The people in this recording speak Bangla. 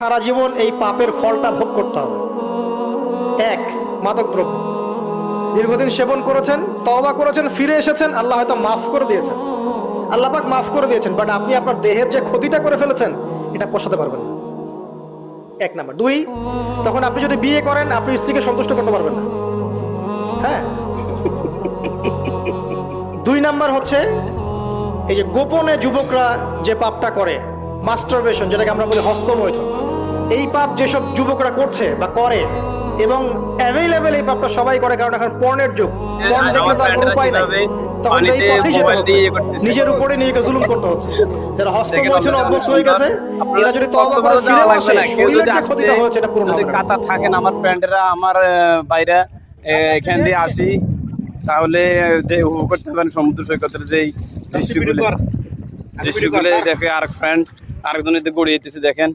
সারা জীবন এই পাপের ফলটা ভোগ করতে হবে। এক, মাদক দ্রব্য দীর্ঘদিন সেবন করেছেন, তওবা করেছেন, ফিরে এসেছেন, আল্লাহ হয়তো মাফ করে দিয়েছেন, আল্লাহ পাক মাফ করে দিয়েছেন, বাট আপনি আপনার দেহের যে ক্ষতিটা করে ফেলেছেন এটা পোষাতে পারবেন না। এক নাম্বার। দুই, তখন আপনি যদি বিয়ে করেন আপনি স্ত্রীকে সন্তুষ্ট করতে পারবেন না। হ্যাঁ। দুই নাম্বার হচ্ছে এই যে গোপনে যুবকরা যে পাপটা করে, মাস্টারবেশন, যেটাকে আমরা বলি হস্তমৈথুন, এই পাপ যেসব যুবকরা করছে বা করে এবং অ্যাভেলেবেল এই পাপটা সবাই করে, কারণ এখন পর্নের যুগ, পর্ন দেখলে তো আর কোনো উপায় নাই, তখন এই পথেই যেতে হচ্ছে, নিজের উপরে নিজেকে জুলুম করতে হচ্ছে। যারা হস্তমৈথুনে অভ্যস্ত হয়ে গেছে এরা যদি তওবা করে ফিরে আসে, শরীরের যে ক্ষতিটা হয়েছে এটা পূরণ হবে না। কাতা থাকেন আমার ফ্রেন্ডরা, আমার বাইরে এখান দিয়ে আসি, তাহলে যে উপভোগ করতে পারেন সমুদ্র সৈকতের যেই দৃশ্যগুলো দেখে, আর ফ্রেন্ড আরেকজনের গড়িয়ে দেখেন।